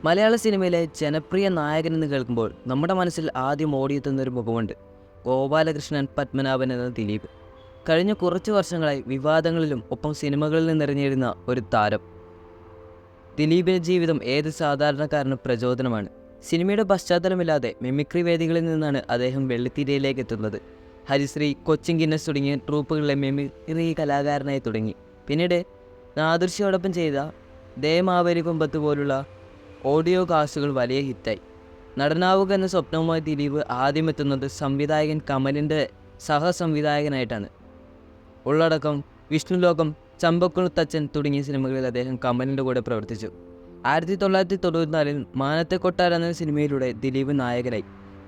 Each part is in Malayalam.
മലയാള സിനിമയിലെ ജനപ്രിയ നായകനെന്ന് കേൾക്കുമ്പോൾ നമ്മുടെ മനസ്സിൽ ആദ്യം ഓടിയെത്തുന്നൊരു മുഖമുണ്ട്. ഗോപാലകൃഷ്ണൻ പത്മനാഭൻ എന്ന ദിലീപ്. കഴിഞ്ഞ കുറച്ച് വർഷങ്ങളായി വിവാദങ്ങളിലും ഒപ്പം സിനിമകളിലും നിറഞ്ഞിരുന്ന ഒരു താരം. ദിലീപിൻ്റെ ജീവിതം ഏത് സാധാരണക്കാരനും പ്രചോദനമാണ്. സിനിമയുടെ പശ്ചാത്തലമില്ലാതെ മിമിക്രി വേദികളിൽ നിന്നാണ് അദ്ദേഹം വെള്ളിത്തിരയിലേക്ക് എത്തുന്നത്. ഹരിശ്രീ, കൊച്ചിൻ ഗിന്നസ് തുടങ്ങിയ ട്രൂപ്പുകളിലെ മിമിക്രി കലാകാരനായി തുടങ്ങി. പിന്നീട് നാദൃശ്യോടൊപ്പം ചെയ്ത ദേമാവരി കുമ്പത്ത് പോലുള്ള ഓഡിയോ കാസ്റ്റുകൾ വലിയ ഹിറ്റായി. നടനാവുക എന്ന സ്വപ്നവുമായി ദിലീപ് ആദ്യം എത്തുന്നത് സംവിധായകൻ കമലിൻ്റെ സഹസംവിധായകനായിട്ടാണ്. ഉള്ളടക്കം, വിഷ്ണുലോകം, ചമ്പക്കുളത്തച്ഛൻ തുടങ്ങിയ സിനിമകളിൽ അദ്ദേഹം കമലിൻ്റെ കൂടെ പ്രവർത്തിച്ചു. 1994 മാനത്തെ കൊട്ടാരം എന്ന സിനിമയിലൂടെ ദിലീപ് നായകനായി.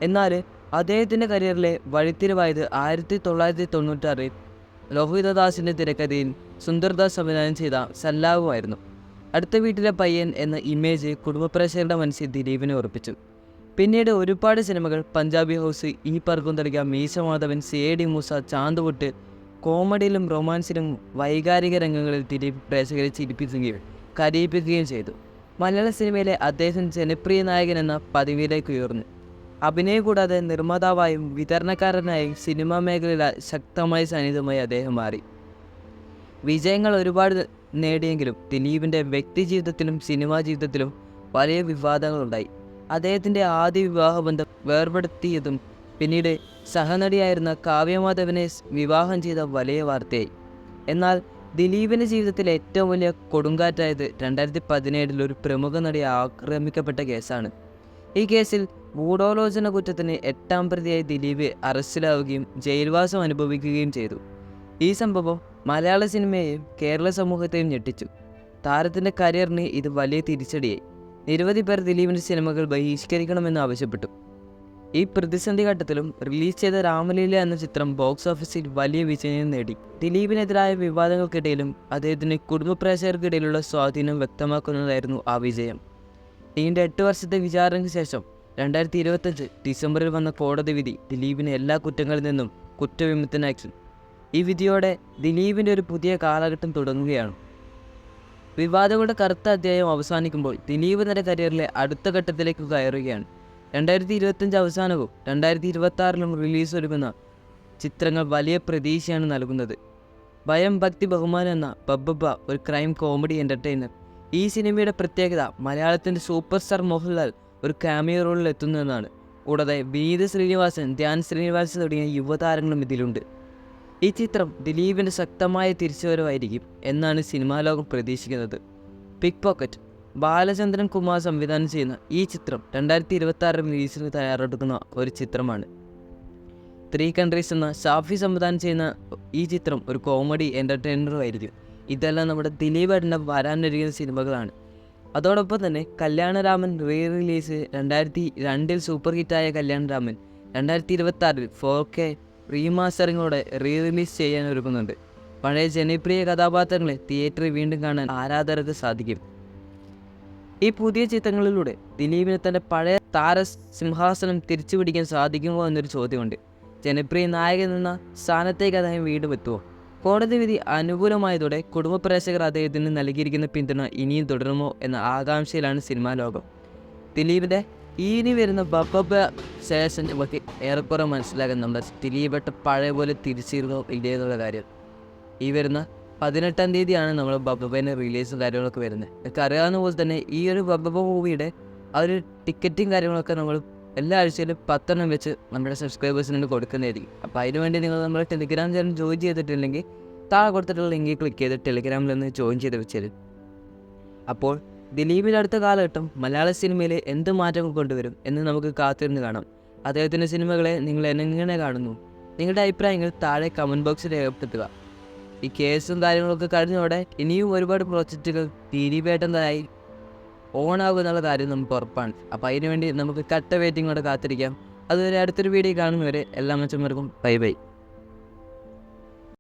എന്നാൽ അദ്ദേഹത്തിൻ്റെ കരിയറിലെ വഴിത്തിരിവായത് 1996 ലോഹിതദാസിൻ്റെ തിരക്കഥയിൽ സുന്ദർദാസ് സംവിധാനം ചെയ്ത സല്ലാവുമായിരുന്നു. അടുത്ത വീട്ടിലെ പയ്യൻ എന്ന ഇമേജ് കുടുംബപ്രേക്ഷകരുടെ മനസ്സിൽ ദിലീപിനെ ഉറപ്പിച്ചു. പിന്നീട് ഒരുപാട് സിനിമകൾ, പഞ്ചാബി ഹൗസ്, ഈ പറക്കും തളിക, മീശ മാധവൻ, സി.ഐ.ഡി. മൂസ, ചാന്തുപൊട്ട്, കോമഡിയിലും റൊമാൻസിലും വൈകാരിക രംഗങ്ങളിൽ ദിലീപ് പ്രേക്ഷകരെ ചിരിപ്പിക്കുകയും കരയിപ്പിക്കുകയും ചെയ്തു. മലയാള സിനിമയിലെ അദ്ദേഹം ജനപ്രിയ നായകൻ എന്ന പദവിയിലേക്ക് ഉയർന്നു. അഭിനയം കൂടാതെ നിർമ്മാതാവായും വിതരണക്കാരനായും സിനിമാ മേഖലയിൽ ശക്തമായ സാന്നിധ്യമായി അദ്ദേഹം മാറി. വിജയങ്ങൾ ഒരുപാട് നേടിയെങ്കിലും ദിലീപിൻ്റെ വ്യക്തി ജീവിതത്തിലും സിനിമാ ജീവിതത്തിലും വലിയ വിവാദങ്ങളുണ്ടായി. അദ്ദേഹത്തിൻ്റെ ആദ്യ വിവാഹബന്ധം വേർപെടുത്തിയതും പിന്നീട് സഹനടിയായിരുന്ന കാവ്യമാധവനെ വിവാഹം ചെയ്ത വലിയ വാർത്തയായി. എന്നാൽ ദിലീപിൻ്റെ ജീവിതത്തിലെ ഏറ്റവും വലിയ കൊടുങ്കാറ്റായത് 2017 ഒരു പ്രമുഖ നടി ആക്രമിക്കപ്പെട്ട കേസാണ്. ഈ കേസിൽ ഗൂഢാലോചന കുറ്റത്തിന് 8ാം പ്രതിയായി ദിലീപ് അറസ്റ്റിലാവുകയും ജയിൽവാസം അനുഭവിക്കുകയും ചെയ്തു. ഈ സംഭവം മലയാള സിനിമയെയും കേരള സമൂഹത്തെയും ഞെട്ടിച്ചു. താരത്തിൻ്റെ കരിയറിന് ഇത് വലിയ തിരിച്ചടിയായി. നിരവധി പേർ ദിലീപിൻ്റെ സിനിമകൾ ബഹിഷ്കരിക്കണമെന്ന് ആവശ്യപ്പെട്ടു. ഈ പ്രതിസന്ധി ഘട്ടത്തിലും റിലീസ് ചെയ്ത രാമലീല എന്ന ചിത്രം ബോക്സ് ഓഫീസിൽ വലിയ വിജയം നേടി. ദിലീപിനെതിരായ വിവാദങ്ങൾക്കിടയിലും അദ്ദേഹത്തിന് കുടുംബ പ്രേക്ഷകർക്കിടയിലുള്ള സ്വാധീനം വ്യക്തമാക്കുന്നതായിരുന്നു ആ വിജയം. നീണ്ട 8 വർഷത്തെ വിചാരണയ്ക്ക് ശേഷം 2025 ഡിസംബറിൽ വന്ന കോടതി വിധി ദിലീപിനെ എല്ലാ കുറ്റങ്ങളിൽ നിന്നും കുറ്റവിമുക്തനാക്കി. ഈ വിധിയോടെ ദിലീപിൻ്റെ ഒരു പുതിയ കാലഘട്ടം തുടങ്ങുകയാണ്. വിവാദങ്ങളുടെ കറുത്ത അധ്യായം അവസാനിക്കുമ്പോൾ ദിലീപ് തൻ്റെ കരിയറിലെ അടുത്ത ഘട്ടത്തിലേക്ക് കയറുകയാണ്. 2025 അവസാനവും 2026 റിലീസ് ഒരുങ്ങുന്ന ചിത്രങ്ങൾ വലിയ പ്രതീക്ഷയാണ് നൽകുന്നത്. ഭയം, ഭക്തി, ബഹുമാനം എന്ന ബബ്ബ ഒരു ക്രൈം കോമഡി എൻ്റർടൈനർ. ഈ സിനിമയുടെ പ്രത്യേകത മലയാളത്തിൻ്റെ സൂപ്പർ സ്റ്റാർ മോഹൻലാൽ ഒരു കാമിയോ റോളിൽ എത്തുന്നതെന്നാണ്. കൂടാതെ വീര ശ്രീനിവാസൻ, ധ്യാൻ ശ്രീനിവാസൻ തുടങ്ങിയ യുവതാരങ്ങളും ഇതിലുണ്ട്. ഈ ചിത്രം ദിലീപിൻ്റെ ശക്തമായ തിരിച്ചുവരവായിരിക്കും എന്നാണ് സിനിമാ ലോകം പ്രതീക്ഷിക്കുന്നത്. പിക് പോക്കറ്റ് ബാലചന്ദ്രൻ കുമാർ സംവിധാനം ചെയ്യുന്ന ഈ ചിത്രം 2026 റിലീസിന് തയ്യാറെടുക്കുന്ന ഒരു ചിത്രമാണ്. 3 കൺട്രീസ് എന്ന ഷാഫി സംവിധാനം ചെയ്യുന്ന ഈ ചിത്രം ഒരു കോമഡി എൻ്റർടൈനറും ആയിരിക്കും. ഇതെല്ലാം നമ്മുടെ ദിലീപ് ഏട്ടൻ്റെ വരാനിരിക്കുന്ന സിനിമകളാണ്. അതോടൊപ്പം തന്നെ കല്യാണരാമൻ റീ റിലീസ് 2002 സൂപ്പർ ഹിറ്റായ കല്യാണരാമൻ 2026 4K റീമാസ്റ്ററിങ്ങോടെ റീ റിലീസ് ചെയ്യാൻ ഒരുങ്ങുന്നുണ്ട്. പഴയ ജനപ്രിയ കഥാപാത്രങ്ങളെ തിയേറ്ററിൽ വീണ്ടും കാണാൻ ആരാധകർക്ക് സാധിക്കും. ഈ പുതിയ ചിത്രങ്ങളിലൂടെ ദിലീപിന് തൻ്റെ പഴയ താരസിംഹാസനം തിരിച്ചു പിടിക്കാൻ സാധിക്കുമോ എന്നൊരു ചോദ്യമുണ്ട്. ജനപ്രിയ നായകൻ എന്ന സ്ഥാനത്തേക്ക് അദ്ദേഹം വീണ്ടും എത്തുമോ? കോടതി വിധി അനുകൂലമായതോടെ കുടുംബ പ്രേക്ഷകർ അദ്ദേഹത്തിന് നൽകിയിരിക്കുന്ന പിന്തുണ ഇനിയും തുടരുമോ എന്ന ആകാംക്ഷയിലാണ് സിനിമാ ലോകം. ദിലീപിൻ്റെ ഇനി വരുന്ന ബബ്ബ ശേഷം നമുക്ക് ഏറെക്കുറെ മനസ്സിലാക്കാൻ നമ്മുടെ ദിലീപേട്ട പഴയ പോലെ തിരിച്ചിരുന്നോ ഇല്ലേ എന്നുള്ള കാര്യം. ഈ വരുന്ന 18ാം തീയതിയാണ് നമ്മൾ ബബ്ബേൻ്റെ റിലീസും കാര്യങ്ങളൊക്കെ വരുന്നത്. എനിക്ക് അറിയാവുന്ന പോലെ തന്നെ ഈ ഒരു ബബ്ബ മൂവിയുടെ ആ ഒരു ടിക്കറ്റും കാര്യങ്ങളൊക്കെ നമ്മൾ എല്ലാ ആഴ്ചയിലും 10 വെച്ച് നമ്മുടെ സബ്സ്ക്രൈബേഴ്സിന് കൊടുക്കുന്നതായിരിക്കും. അപ്പോൾ അതിനുവേണ്ടി നിങ്ങൾ നമ്മുടെ ടെലിഗ്രാം ചാനൽ ജോയിൻ ചെയ്തിട്ടില്ലെങ്കിൽ താഴെ കൊടുത്തിട്ടുള്ള ലിങ്കിൽ ക്ലിക്ക് ചെയ്ത് ടെലിഗ്രാമിൽ നിന്ന് ജോയിൻ ചെയ്ത് വെച്ചേരും. അപ്പോൾ ദിലീപിൻ്റെ അടുത്ത കാലഘട്ടം മലയാള സിനിമയിൽ എന്ത് മാറ്റങ്ങൾ കൊണ്ടുവരും എന്ന് നമുക്ക് കാത്തിരുന്ന് കാണാം. അദ്ദേഹത്തിൻ്റെ സിനിമകളെ നിങ്ങൾ എങ്ങനെ കാണുന്നു? നിങ്ങളുടെ അഭിപ്രായങ്ങൾ താഴെ കമൻറ്റ് ബോക്സിൽ രേഖപ്പെടുത്തുക. ഈ കേസും കാര്യങ്ങളൊക്കെ കഴിഞ്ഞതോടെ ഇനിയും ഒരുപാട് പ്രോജക്റ്റുകൾ ദിലീപേട്ടനായി ഓണാകുമെന്നുള്ള കാര്യം നമുക്ക് ഉറപ്പാണ്. അപ്പോൾ അതിനുവേണ്ടി നമുക്ക് കട്ട വെയിറ്റിങ്ങോടെ കാത്തിരിക്കാം. അതുവരെ അടുത്തൊരു വീഡിയോ കാണുന്നവരെ എല്ലാ മച്ചന്മാർക്കും ബൈ ബൈ.